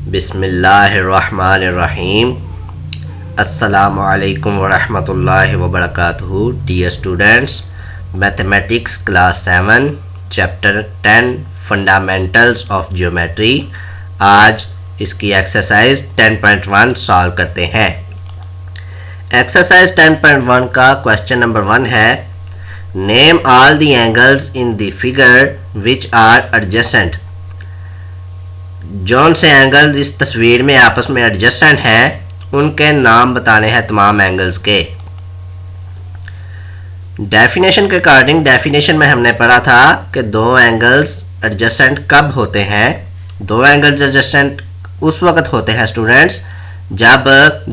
बिस्मिल्लाहिर्रहमानिर्रहीम। अस्सलामुअलैकुम वरहमतुल्लाहि वबरकातुहू। Dear students, mathematics class 7 chapter 10 fundamentals of geometry. आज इसकी एक्सरसाइज 10.1 सॉल्व करते हैं। एक्सरसाइज 10.1 का क्वेश्चन नंबर 1 है, name all the angles in the figure which are adjacent. जौन से एंगल इस तस्वीर में आपस में एडजेसेंट हैं उनके नाम बताने हैं तमाम एंगल्स के। डेफिनेशन के अकॉर्डिंग, डेफिनेशन में हमने पढ़ा था कि दो एंगल्स एडजेसेंट कब होते हैं। दो एंगल्स एडजेसेंट उस वक्त होते हैं स्टूडेंट्स जब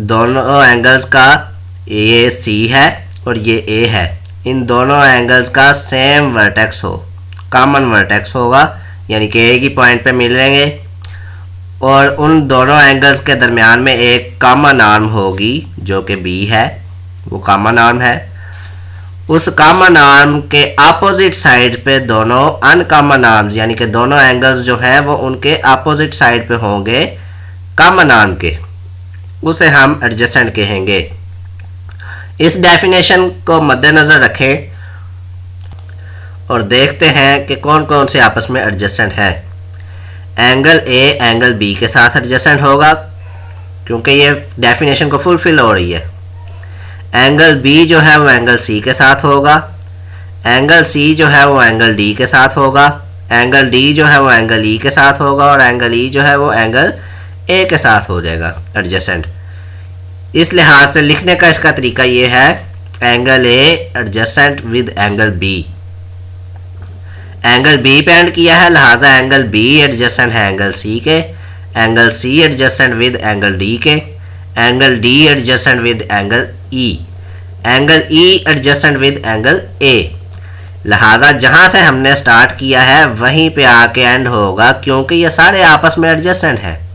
दोनों एंगल्स का ये सी है और ये ए है, इन दोनों एंगल्स का सेम वर्टेक्स हो, कॉमन वर्टेक्स होगा, यानी कि एक ही पॉइंट पे मिलेंगे और उन दोनों एंगल्स के दरमियान में एक कॉमन आर्म होगी जो कि बी है, वो कॉमन आर्म है। उस कॉमन आर्म के अपोजिट साइड पे दोनों अनकॉमन आर्म्स, यानी कि दोनों एंगल्स जो है वो उनके अपोजिट साइड पे होंगे कॉमन आर्म के, उसे हम एडजेसेंट कहेंगे। इस डेफिनेशन को मद्देनजर रखें और देखते हैं कि कौन कौन से आपस में एडजेसेंट है। एंगल ए एंगल बी के साथ एडजेसेंट होगा क्योंकि ये डेफिनेशन को फुलफिल हो रही है। एंगल बी जो है वो एंगल सी के साथ होगा। एंगल सी जो है वो एंगल डी के साथ होगा। एंगल डी जो है वो एंगल ई के साथ होगा और एंगल ई जो है वो एंगल ए के साथ हो जाएगा एडजेसेंट। इस लिहाज से लिखने का इसका तरीका ये है, angle A adjacent with angle B. Angle B पे एंड किया है, लिहाजा एंगल बी एडजेसेंट है एंगल सी के। Angle C adjacent with angle D के। Angle D adjacent with angle E. Angle E adjacent with angle A. लिहाजा जहां से हमने स्टार्ट किया है वहीं पे आके एंड होगा क्योंकि ये सारे आपस में एडजेसेंट हैं।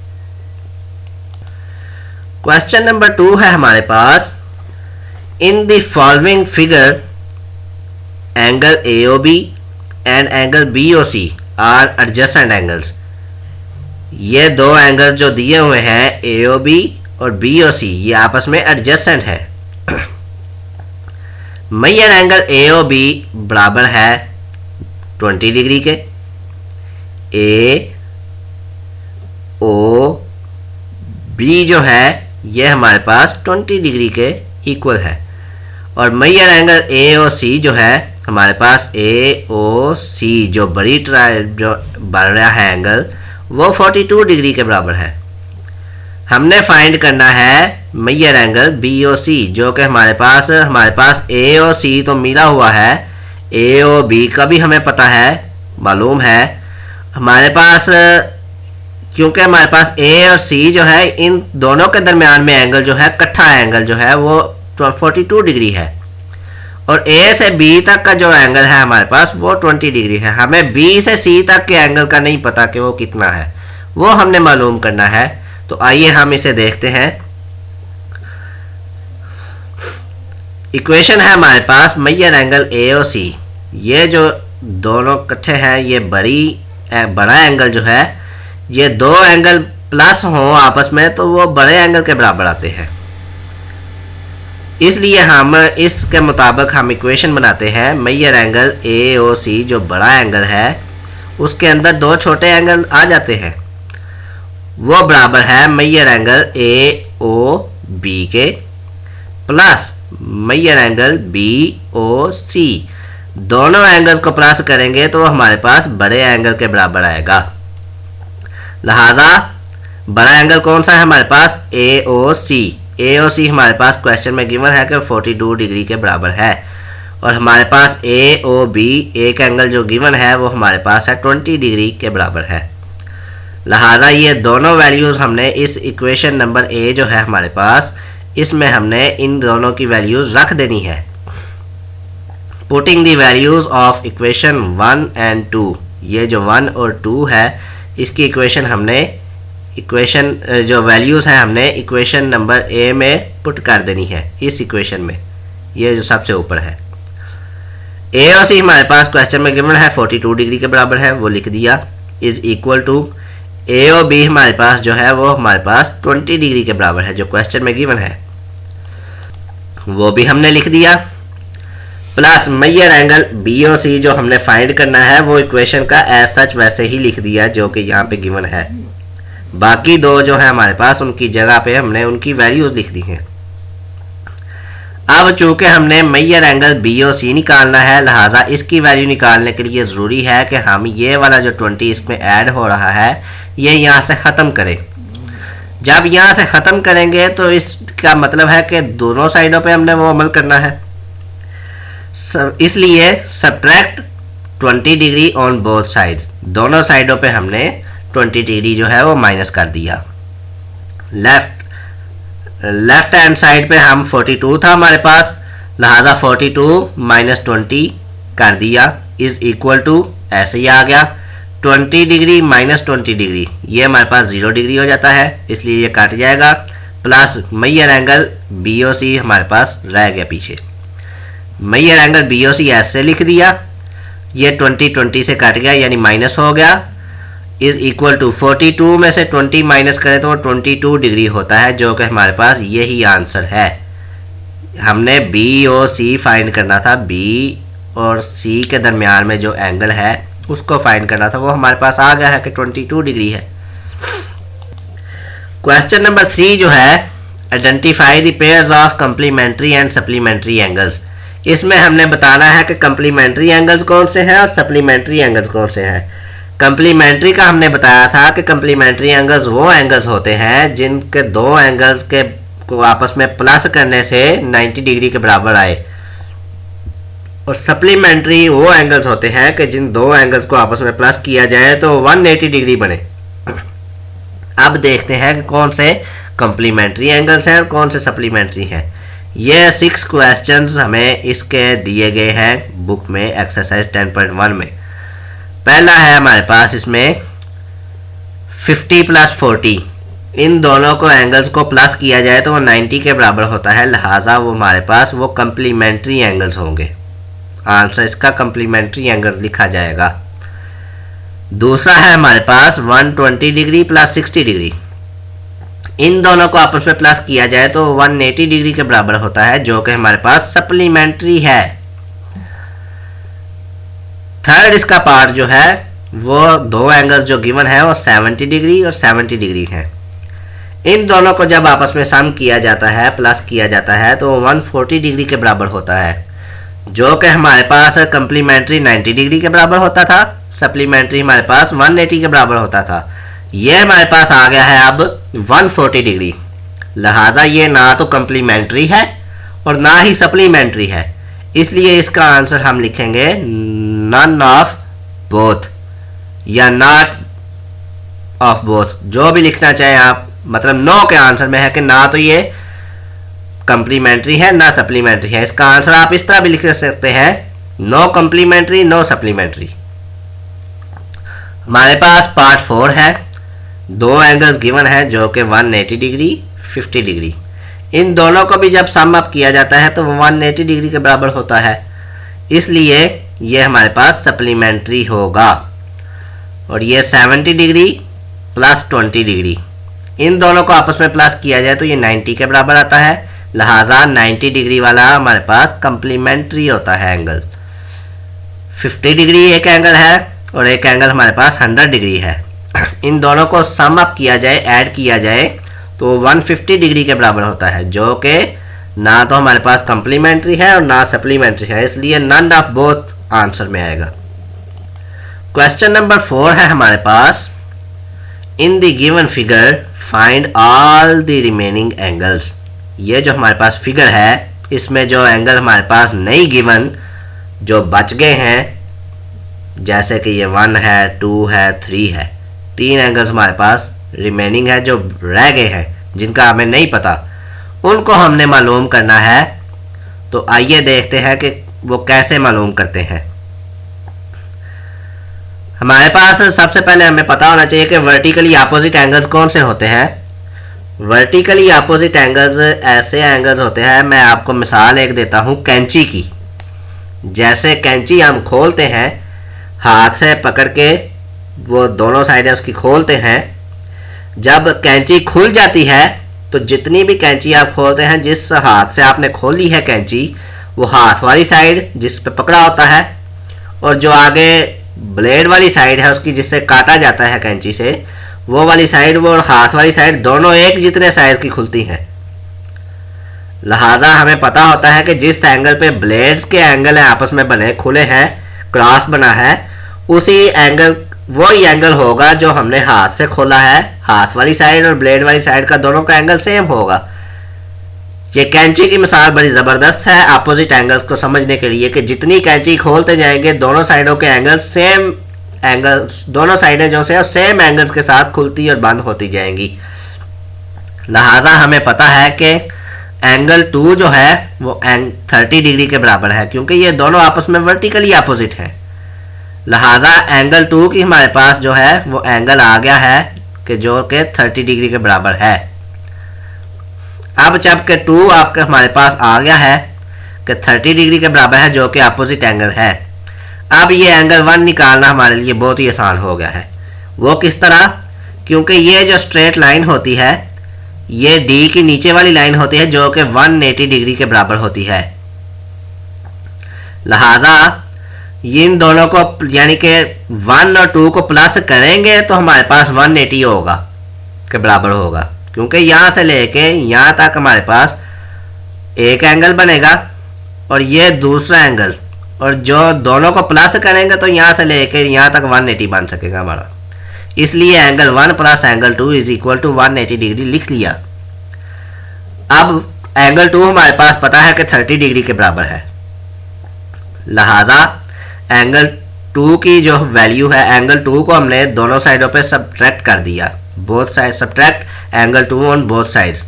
क्वेश्चन नंबर 2 है हमारे पास, in the following figure angle AOB and angle BOC are adjacent angles. ये दो एंगल जो दिए हुए हैं AOB और BOC, ये आपस में एडजेसेंट है। मेजर एंगल AOB बराबर है 20 डिग्री के। AOB जो है ये हमारे पास 20 डिग्री के इक्वल है और मेजर एंगल AOC जो है हमारे पास AOC जो जो बढ़ रहा है एंगल वो 42 डिग्री के बराबर है। हमने फाइंड करना है मेजर एंगल BOC जो कि हमारे पास AOC तो मिला हुआ है, AOB का भी हमें पता है, मालूम है हमारे पास, क्योंकि हमारे पास A और C जो है इन दोनों के दरमियान में एंगल जो है, इकट्ठा एंगल जो है वो 42 डिग्री है और A से B तक का जो एंगल है हमारे पास वो 20 डिग्री है। हमें B से C तक के एंगल का नहीं पता कि वो कितना है, वो हमने मालूम करना है। तो आइए हम इसे देखते हैं। इक्वेशन है हमारे पास मेजर एंगल AOC, ये जो दोनों इकट्ठे हैं, ये बड़ा एंगल जो है, ये दो एंगल प्लस हों आपस में तो वो बड़े एंगल के बराबर आते हैं। इसलिए हम इसके मुताबिक हम इक्वेशन बनाते हैं। मेजर एंगल AOC जो बड़ा एंगल है उसके अंदर दो छोटे एंगल आ जाते हैं, वो बराबर है मेजर एंगल AOB के प्लस मेजर एंगल BOC। दोनों एंगल्स को प्लस करेंगे तो हमारे पास बड़े एंगल के बराबर आएगा। लिहाजा बड़ा एंगल कौन सा है हमारे पास, AOC। AOC हमारे पास क्वेश्चन में गिवन है कि 42 डिग्री के बराबर है और हमारे पास AOB एक एंगल जो गिवन है वो हमारे पास है 20 डिग्री के बराबर है। लिहाजा ये दोनों वैल्यूज़ हमने इस इक्वेशन नंबर A जो है हमारे पास, इसमें हमने इन दोनों की वैल्यूज़ रख देनी है। Putting the values of equation 1 and 2, ये जो 1 और 2 है इसकी इक्वेशन हमने जो वैल्यूज़ हैं हमने इक्वेशन नंबर A में पुट कर देनी है। इस इक्वेशन में ये जो सबसे ऊपर है AOC हमारे पास क्वेश्चन में गिवन है 42 डिग्री के बराबर है, वो लिख दिया। इज इक्वल टू ए और बी हमारे पास जो है वो हमारे पास 20 डिग्री के बराबर है, जो क्वेश्चन में गिवन है वो भी हमने लिख दिया। प्लस मेजर एंगल बी और सी जो हमने फाइंड करना है वो इक्वेशन का एज सच वैसे ही लिख दिया जो कि यहाँ पे गिवन है। बाकी दो जो है हमारे पास उनकी जगह पे हमने उनकी वैल्यूज लिख दी हैं। अब चूंकि हमने मेजर एंगल बी और सी निकालना है, लिहाजा इसकी वैल्यू निकालने के लिए ज़रूरी है कि हम ये वाला जो 20 इसमें ऐड हो रहा है ये यहाँ से ख़त्म करें। जब यहाँ से ख़त्म करेंगे तो इसका मतलब है कि दोनों साइडों पे हमने वो अमल करना है, इसलिए subtract 20 degree on both sides, दोनों साइडों पे हमने 20 डिग्री जो है वो माइनस कर दिया। लेफ्ट हैंड साइड पे हम 42 था हमारे पास, लिहाजा 42 माइनस 20 कर दिया इज इक्वल टू ऐसे ही आ गया 20 डिग्री माइनस 20 डिग्री, ये हमारे पास 0 डिग्री हो जाता है, इसलिए ये काट जाएगा। Plus major angle B O C हमारे पास रह गया पीछे, major angle B O C ऐसे लिख दिया, ये 20 से कट गया यानी माइनस हो गया, इज इक्वल टू 42 में से 20 माइनस करें तो 22 डिग्री होता है, जो कि हमारे पास यही आंसर है। हमने बी और सी फाइंड करना था, बी और सी के दरमियान में जो एंगल है उसको फाइंड करना था, वो हमारे पास आ गया है कि 22 डिग्री है। क्वेश्चन नंबर 3 जो है identify the pairs of complementary and supplementary angles, इसमें हमने बताना है कि कंप्लीमेंट्री एंगल्स कौन से हैं और सप्लीमेंट्री एंगल्स कौन से हैं। कंप्लीमेंट्री का हमने बताया था कि कंप्लीमेंट्री एंगल्स वो एंगल्स होते हैं जिनके दो एंगल्स के को आपस में प्लस करने से 90 डिग्री के बराबर आए, और सप्लीमेंट्री वो एंगल्स होते हैं कि जिन दो एंगल्स को आपस में प्लस किया जाए तो 180 डिग्री बने। अब देखते हैं कि कौन से कंप्लीमेंट्री एंगल्स हैं और कौन से सप्लीमेंट्री हैं। ये 6 क्वेश्चंस हमें इसके दिए गए हैं बुक में एक्सरसाइज 10.1 में। पहला है हमारे पास इसमें 50 प्लस 40, इन दोनों को एंगल्स को प्लस किया जाए तो वो 90 के बराबर होता है, लिहाजा वो हमारे पास वो कंप्लीमेंट्री एंगल्स होंगे। आंसर इसका कंप्लीमेंट्री एंगल्स लिखा जाएगा। दूसरा है हमारे पास 120 डिग्री प्लस 60 डिग्री, इन दोनों को आपस में प्लस किया जाए तो 180 डिग्री के बराबर होता है, जो कि हमारे पास सप्लीमेंट्री है। थर्ड इसका पार्ट जो है वो दो एंगल्स जो गिवन है वो 70 डिग्री और 70 डिग्री है, इन दोनों को जब आपस में सम किया जाता है प्लस किया जाता है तो 140 डिग्री के बराबर होता है, जो कि हमारे पास कंप्लीमेंट्री 90 डिग्री के बराबर होता था, सप्लीमेंट्री हमारे पास 180 के बराबर होता था। ये हमारे पास आ गया है अब 140 डिग्री, लिहाजा ये ना तो कंप्लीमेंट्री है और ना ही सप्लीमेंट्री है, इसलिए इसका आंसर हम लिखेंगे नन ऑफ बोथ या नॉट ऑफ बोथ, जो भी लिखना चाहें आप, मतलब नो के आंसर में है कि ना तो ये कंप्लीमेंट्री है ना सप्लीमेंट्री है। इसका आंसर आप इस तरह भी लिख सकते हैं नो कंप्लीमेंट्री नो सप्लीमेंट्री। हमारे पास पार्ट 4 है, दो एंगल्स गिवन है जो कि 180 डिग्री 50 डिग्री, इन दोनों को भी जब सम अप किया जाता है तो 180 डिग्री के बराबर होता है, इसलिए ये हमारे पास सप्लीमेंट्री होगा। और ये 70 डिग्री प्लस 20 डिग्री, इन दोनों को आपस में प्लस किया जाए तो ये 90 के बराबर आता है, लिहाजा 90 डिग्री वाला हमारे पास कंप्लीमेंट्री होता है एंगल। 50 डिग्री एक एंगल है और एक एंगल हमारे पास 100 डिग्री है, इन दोनों को सम अप किया जाए ऐड किया जाए तो 150 डिग्री के बराबर होता है, जो कि ना तो हमारे पास कंप्लीमेंट्री है और ना सप्लीमेंट्री है, इसलिए नन ऑफ बोथ आंसर में आएगा। क्वेश्चन नंबर 4 है हमारे पास in the given figure find all the remaining angles. ये जो हमारे पास फिगर है इसमें जो एंगल हमारे पास नहीं गिवन जो बच गए हैं, जैसे कि ये 1 है 2 है 3 है, 3 एंगल्स हमारे पास रिमेनिंग है जो रह गए हैं जिनका हमें नहीं पता, उनको हमने मालूम करना है। तो आइए देखते हैं कि वो कैसे मालूम करते हैं। हमारे पास सबसे पहले हमें पता होना चाहिए कि वर्टिकली अपोजिट एंगल्स कौन से होते हैं। वर्टिकली अपोजिट एंगल्स ऐसे एंगल्स होते हैं, मैं आपको मिसाल एक देता हूं कैंची की। जैसे कैंची हम खोलते हैं हाथ से पकड़ के, वो दोनों साइडें उसकी खोलते हैं जब कैंची खुल जाती है तो जितनी भी कैंची आप खोलते हैं, जिस हाथ से आपने खोली है कैंची, वो हाथ वाली साइड जिस पे पकड़ा होता है, और जो आगे ब्लेड वाली साइड है उसकी, जिससे काटा जाता है कैंची से, वो वाली साइड, वो हाथ वाली साइड, दोनों एक जितने साइज की खुलती हैं। लिहाजा हमें पता होता है कि जिस एंगल पे ब्लेड्स के एंगल है आपस में बने, खुले हैं, क्रॉस बना है, उसी एंगल, वही एंगल होगा जो हमने हाथ से खोला है। हाथ वाली साइड और ब्लेड वाली साइड का दोनों का एंगल सेम होगा। ये कैंची की मिसाल बड़ी ज़बरदस्त है अपोजिट एंगल्स को समझने के लिए कि जितनी कैंची खोलते जाएंगे दोनों साइडों के एंगल सेम एंगल्स, दोनों साइडें जो से सेम एंगल्स के साथ खुलती और बंद होती जाएंगी। लिहाजा हमें पता है कि एंगल 2 जो है वो 30 डिग्री के बराबर है, क्योंकि ये दोनों आपस में वर्टिकली अपोजिट है। लिहाजा एंगल 2 की हमारे पास जो है वो एंगल आ गया है कि जो कि 30 डिग्री के बराबर है। अब जबकि 2 आपके हमारे पास आ गया है कि 30 डिग्री के बराबर है, जो कि अपोजिट एंगल है, अब ये एंगल 1 निकालना हमारे लिए बहुत ही आसान हो गया है। वो किस तरह? क्योंकि ये जो स्ट्रेट लाइन होती है, ये डी की नीचे वाली लाइन होती है जो कि 180 डिग्री के बराबर होती है। लिहाजा इन दोनों को, यानी कि 1 और 2 को प्लस करेंगे तो हमारे पास 180 होगा के बराबर होगा, क्योंकि यहाँ से लेके यहाँ तक हमारे पास एक एंगल बनेगा और ये दूसरा एंगल, और जो दोनों को प्लस करेंगे तो यहाँ से लेके यहाँ तक 180 बन सकेगा हमारा। इसलिए angle 1 plus angle 2 is equal to 180 degree लिख लिया। अब एंगल 2 हमारे पास पता है कि 30 डिग्री के बराबर है। लिहाजा एंगल 2 की जो वैल्यू है, एंगल 2 को हमने दोनों साइडों पे सब्ट्रैक्ट कर दिया, both side subtract angle 2 on both sides.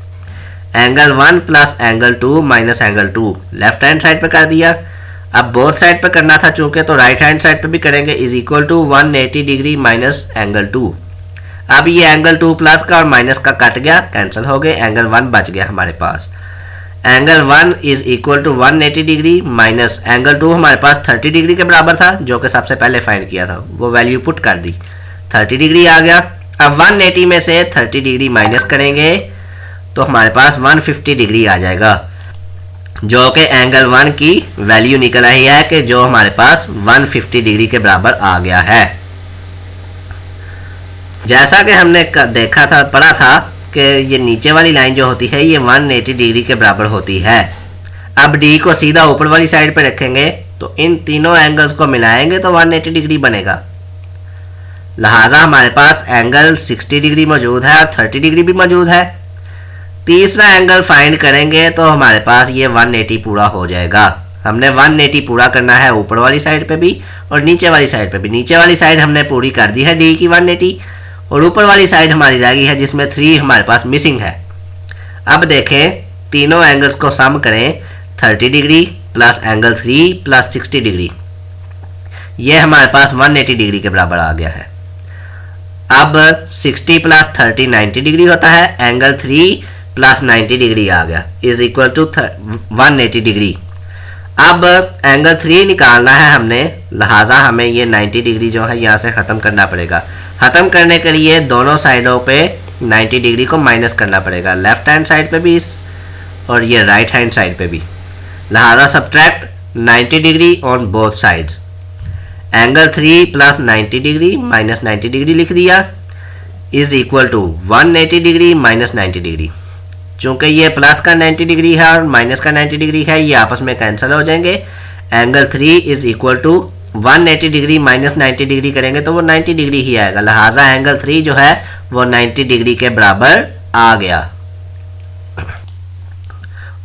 Angle 1 plus angle 2 minus angle 2 left hand side पे कर दिया। अब बोथ साइड पे करना था चूंकि, तो राइट हैंड साइड पे भी करेंगे, is equal to 180 degree minus angle 2। अब ये एंगल 2 प्लस का और माइनस का कट गया, कैंसिल हो गए, एंगल 1 बच गया हमारे पास। Angle 1 is equal to 180 degree minus angle 2 हमारे पास 30 डिग्री के बराबर था, जो कि सबसे पहले फाइंड किया था, वो वैल्यू पुट कर दी, 30 डिग्री आ गया। अब 180 में से 30 डिग्री माइनस करेंगे तो हमारे पास 150 डिग्री आ जाएगा, जो कि एंगल 1 की वैल्यू निकल आई है कि जो हमारे पास 150 डिग्री के बराबर आ गया है। जैसा कि हमने देखा था, पढ़ा था कि ये नीचे वाली लाइन जो होती है ये 180 डिग्री के बराबर होती है। अब डी को सीधा ऊपर वाली साइड पे रखेंगे तो इन तीनों एंगल्स को मिलाएंगे तो 180 डिग्री बनेगा। लिहाजा हमारे पास एंगल 60 डिग्री मौजूद है और 30 डिग्री भी मौजूद है। तीसरा एंगल फाइंड करेंगे तो हमारे पास ये 180 पूरा हो जाएगा। हमने 180 पूरा करना है ऊपर वाली साइड पे भी और नीचे वाली साइड पे भी। नीचे वाली साइड हमने पूरी कर दी है डी की 180, और ऊपर वाली साइड हमारी रह गई है जिसमें 3 हमारे पास मिसिंग है। अब देखें, तीनों एंगल्स को सम करें, 30 degree plus angle 3 plus 60 degree, ये हमारे पास 180 डिग्री के बराबर आ गया है। अब 60 प्लस 30 90 डिग्री होता है, एंगल 3 प्लस 90 डिग्री आ गया, इज इक्वल टू 180 डिग्री। अब एंगल 3 निकालना है हमने, लिहाजा हमें ये 90 डिग्री जो है यहाँ से ख़त्म करना पड़ेगा। ख़त्म करने के लिए दोनों साइडों पे 90 डिग्री को माइनस करना पड़ेगा, लेफ्ट हैंड साइड पे भी और ये राइट हैंड साइड पे भी। लिहाजा subtract 90 degree on both sides. Angle 3 plus 90 degree minus 90 degree लिख दिया, is equal to 180 degree minus 90 degree. चूँकि ये प्लस का 90 डिग्री है और माइनस का 90 डिग्री है, ये आपस में कैंसिल हो जाएंगे। Angle 3 is equal to 180 degree minus 90 degree करेंगे तो वो 90 डिग्री ही आएगा। लिहाजा एंगल 3 जो है वो 90 डिग्री के बराबर आ गया।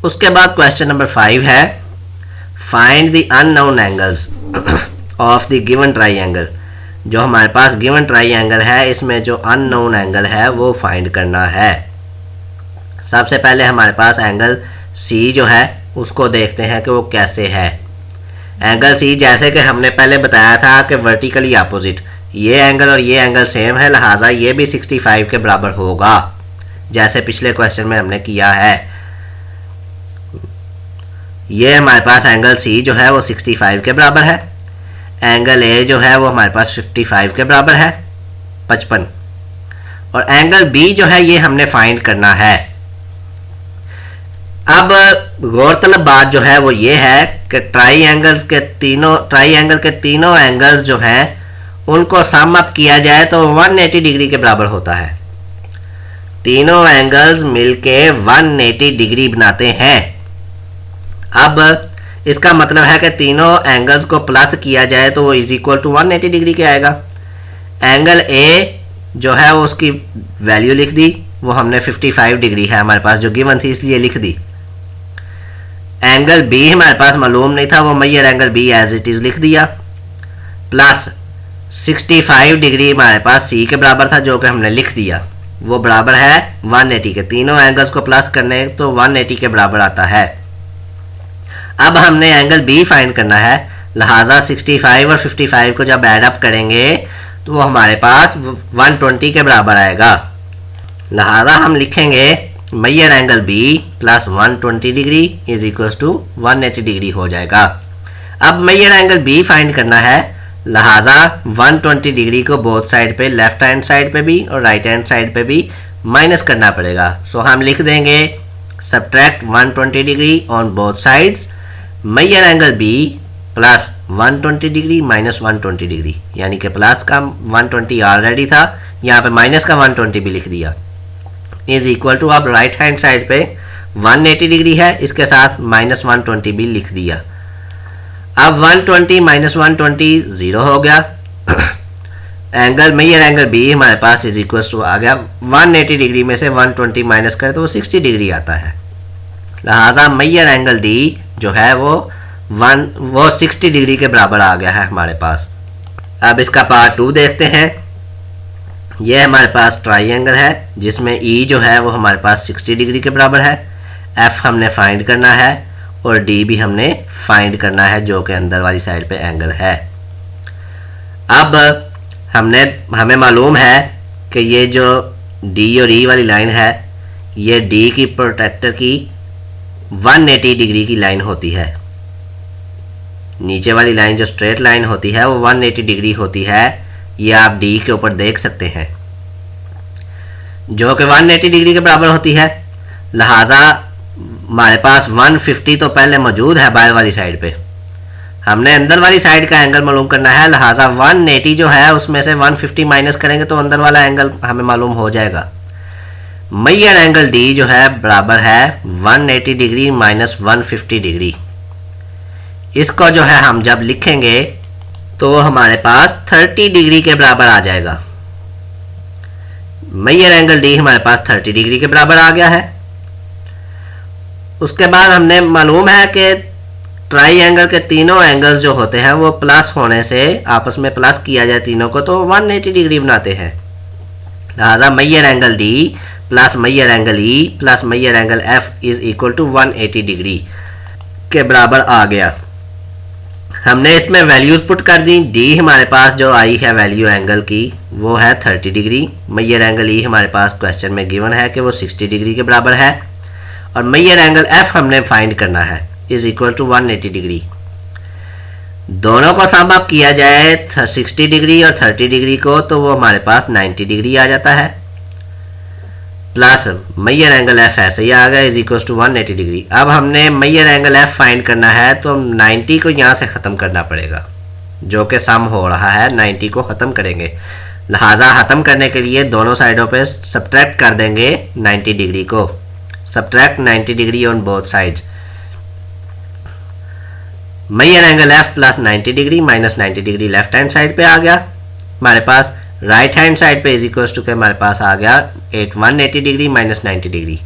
उसके बाद क्वेश्चन नंबर 5 है, find the unknown angles of the given triangle. जो हमारे पास गिवन ट्राइंगल है, इसमें जो अननोन एंगल है वो फाइंड करना है। सबसे पहले हमारे पास एंगल सी जो है उसको देखते हैं कि वो कैसे है। एंगल सी, जैसे कि हमने पहले बताया था कि वर्टिकली अपोजिट, ये एंगल और ये एंगल सेम है, लिहाजा ये भी 65 के बराबर होगा, जैसे पिछले क्वेश्चन में हमने किया है। ये हमारे पास एंगल सी जो है वो 65 के बराबर है। एंगल ए जो है वो हमारे पास 55 के बराबर है, 55। और एंगल बी जो है ये हमने फाइंड करना है। अब गौरतलब बात जो है वो ये है कि ट्राइंगल के तीनों एंगल्स जो हैं उनको सम अप किया जाए तो 180 डिग्री के बराबर होता है। तीनों एंगल्स मिलके 180 डिग्री बनाते हैं। अब इसका मतलब है कि तीनों एंगल्स को प्लस किया जाए तो वो इज इक्वल टू 180 डिग्री के आएगा। एंगल ए जो है वो उसकी वैल्यू लिख दी, वो हमने 55 डिग्री है हमारे पास जो गिवन थी इसलिए लिख दी। एंगल बी हमारे पास मालूम नहीं था, वो measure angle B as it is लिख दिया, प्लस 65 डिग्री हमारे पास सी के बराबर था जो कि हमने लिख दिया, वो बराबर है 180 के। तीनों एंगल्स को प्लस करने तो 180 के बराबर आता है। अब हमने एंगल बी फाइंड करना है, लिहाजा 65 और 55 को जब ऐड अप करेंगे तो वो हमारे पास 120 के बराबर आएगा। लिहाजा हम लिखेंगे measure angle B plus 120 degree is equal to 180 degree हो जाएगा। अब मैयर एंगल बी फाइंड करना है, लिहाजा 120 डिग्री को बोथ साइड पे, लेफ्ट हैंड साइड पे भी और राइट हैंड साइड पे भी माइनस करना पड़ेगा। सो हम लिख देंगे subtract 120 degree on both sides, measure angle B plus 120 degree minus 120 degree, यानी कि प्लस का 120 ऑलरेडी था, यहाँ पे माइनस का 120 भी लिख दिया, इज इक्वल टू अब राइट हैंड साइड पे 180 डिग्री है, इसके साथ माइनस 120 भी लिख दिया। अब 120 माइनस 120 0 हो गया। एंगल मैयर एंगल बी हमारे पास इज इक्वल टू आ गया 180 डिग्री में से 120 माइनस करें तो वो 60 डिग्री आता है। लिहाजा मैयर एंगल डी जो है वो 60 डिग्री के बराबर आ गया है हमारे पास। अब इसका पार्ट 2 देखते हैं। यह हमारे पास ट्राइंगल है जिसमें ई जो है वो हमारे पास 60 डिग्री के बराबर है, एफ हमने फाइंड करना है और डी भी हमने फाइंड करना है जो कि अंदर वाली साइड पे एंगल है। अब हमें मालूम है कि ये जो डी और ई वाली लाइन है ये डी की प्रोटेक्टर की 180 डिग्री की लाइन होती है। नीचे वाली लाइन जो स्ट्रेट लाइन होती है वो 180 डिग्री होती है, ये आप डी के ऊपर देख सकते हैं जो कि 180 डिग्री के बराबर होती है। लिहाजा हमारे पास 150 तो पहले मौजूद है बाहर वाली साइड पे, हमने अंदर वाली साइड का एंगल मालूम करना है। लिहाजा 180 जो है उसमें से 150 माइनस करेंगे तो अंदर वाला एंगल हमें मालूम हो जाएगा। मैयर एंगल डी जो है बराबर है 180 डिग्री माइनस 150 डिग्री। इसको जो है हम जब लिखेंगे तो हमारे पास 30 डिग्री के बराबर आ जाएगा। मैयर एंगल डी हमारे पास 30 डिग्री के बराबर आ गया है। उसके बाद हमने मालूम है कि ट्राइंगल के तीनों एंगल्स जो होते हैं वो प्लस होने से आपस में प्लस किया जाए तीनों को तो 180 डिग्री बनाते हैं। लिहाजा measure angle D plus measure angle E plus measure angle F is equal to 180 degree के बराबर आ गया। हमने इसमें वैल्यूज पुट कर दी। डी हमारे पास जो आई है वैल्यू एंगल की वो है 30 डिग्री। मैयर एंगल ई हमारे पास क्वेश्चन में गिवन है कि वो 60 डिग्री के बराबर है और मैयर एंगल एफ हमने फाइंड करना है इज इक्वल टू 180 डिग्री। दोनों को सम अप किया जाए 60 डिग्री और 30 डिग्री को तो वो हमारे पास 90 डिग्री आ जाता है, प्लस मैयर एंगल एफ ऐसे ही आ गया इज इक्वल टू 180 डिग्री। अब हमने मैयर एंगल एफ फाइंड करना है तो 90 को यहाँ से ख़त्म करना पड़ेगा, जो कि सम हो रहा है 90 को ख़त्म करेंगे। लिहाजा ख़त्म करने के लिए दोनों साइडों पे सब्ट्रैक्ट कर देंगे 90 डिग्री को, subtract 90 degree on both sides. Measure angle F plus 90 degree minus 90 degree left hand side पे आ गया हमारे पास। राइट हैंड साइड पे इज इक्वल टू के हमारे पास आ गया 180 degree minus 90 degree.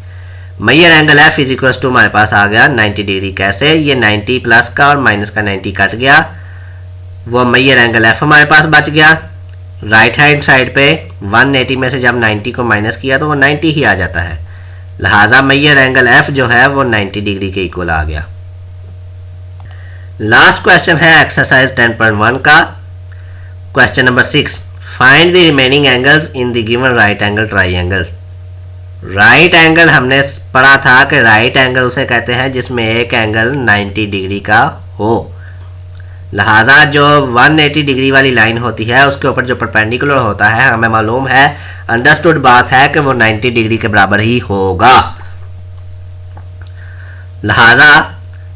Measure angle F is equal to हमारे पास आ गया 90 डिग्री। कैसे? ये 90 प्लस का और माइनस का 90 कट गया, वो मैयर एंगल एफ हमारे पास बच गया। राइट हैंड साइड पे 180 में से जब 90 को माइनस किया तो वो 90 ही आ जाता है। लिहाजा मैयर एंगल एफ जो है वो 90 डिग्री के इक्वल आ गया। लास्ट क्वेश्चन है एक्सरसाइज 10.1 का question number 6। Find the remaining angles in the given right angle triangle. Right angle हमने पढ़ा था कि राइट एंगल उसे कहते हैं जिसमें एक एंगल 90 डिग्री का हो। लिहाजा जो 180 डिग्री वाली लाइन होती है उसके ऊपर जो परपेंडिकुलर होता है, हमें मालूम है, अंडरस्टूड बात है कि वो 90 डिग्री के बराबर ही होगा। लिहाजा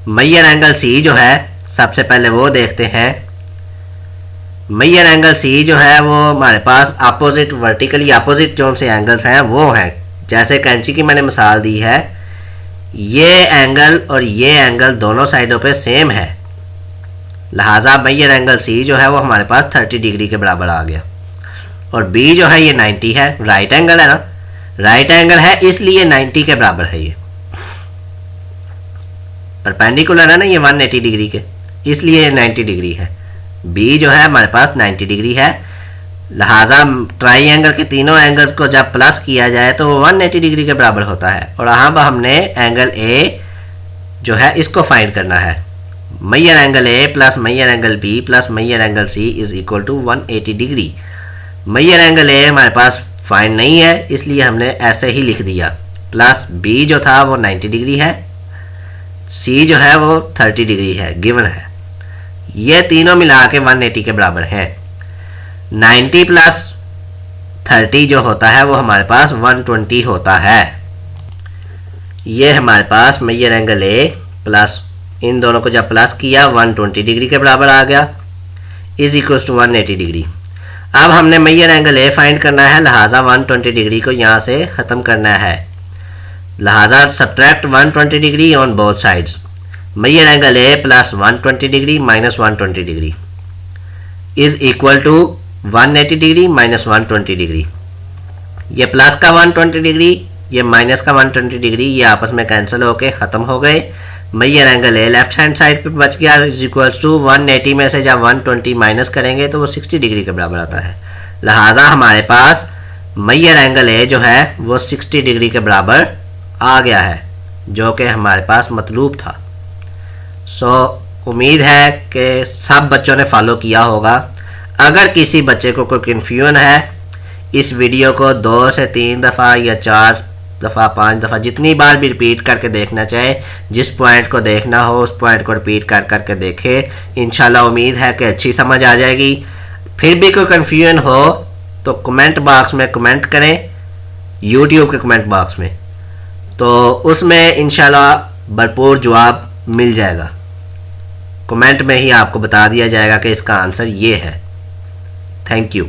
मेजर एंगल सी जो है, सबसे पहले वो देखते हैं। मेजर एंगल सी जो है वो हमारे पास अपोजिट, वर्टिकली अपोजिट जो से एंगल्स हैं वो हैं। जैसे कैंची की मैंने मिसाल दी है, ये एंगल और ये एंगल दोनों साइडों पे सेम है। लिहाजा मेजर एंगल सी जो है वो हमारे पास 30 डिग्री के बराबर आ गया। और बी जो है ये 90 है, राइट एंगल है ना, राइट एंगल है इसलिए 90 के बराबर है। ये परपेंडिकुलर है ना ये 180 डिग्री के, इसलिए 90 डिग्री है। बी जो है हमारे पास 90 डिग्री है। लिहाजा ट्राइंगल के तीनों एंगल्स को जब प्लस किया जाए तो वो 180 डिग्री के बराबर होता है। और अब हमने एंगल ए जो है इसको फाइंड करना है। Major angle A plus major angle B plus major angle C is equal to 180 degree. Major angle A हमारे पास फाइंड नहीं है इसलिए हमने ऐसे ही लिख दिया, प्लस बी जो था वो 90 डिग्री है, सी जो है वो 30 डिग्री है, गिवन है। ये तीनों मिला के 180 के बराबर है। 90 प्लस 30 जो होता है वो हमारे पास 120 होता है। ये हमारे पास मेजर एंगल ए प्लस इन दोनों को जब प्लस किया 120 डिग्री के बराबर आ गया, इज इक्वल टू 180 डिग्री। अब हमने मेजर एंगल ए फाइंड करना है, लिहाजा 120 डिग्री को यहाँ से ख़त्म करना है। लिहाजा subtract 120 degree on both sides. Major angle A plus 120 degree minus 120 degree is equal to 180 degree minus 120 degree. ये प्लस का 120 डिग्री, ये माइनस का 120 डिग्री, ये आपस में कैंसिल होके ख़त्म हो गए। Major angle A left hand side पे बच गया, इज इक्वल्स टू 180 में से जब 120 माइनस करेंगे तो वो 60 डिग्री के बराबर आता है। लिहाजा हमारे पास मेजर एंगल ए जो है वो 60 डिग्री के बराबर आ गया है, जो कि हमारे पास मतलूब था। उम्मीद है कि सब बच्चों ने फॉलो किया होगा। अगर किसी बच्चे को कोई कन्फ्यूजन है, इस वीडियो को 2 से 3 दफ़ा या 4 दफ़ा 5 दफ़ा जितनी बार भी रिपीट करके देखना चाहे, जिस पॉइंट को देखना हो उस पॉइंट को रिपीट कर करके देखे। इंशाल्लाह उम्मीद है कि अच्छी समझ आ जाएगी। फिर भी कोई कन्फ्यूजन हो तो कमेंट बॉक्स में कमेंट करें, यूट्यूब के कमेंट बॉक्स में, तो उसमें इंशाल्लाह भरपूर जवाब मिल जाएगा। कमेंट में ही आपको बता दिया जाएगा कि इसका आंसर ये है। Thank you.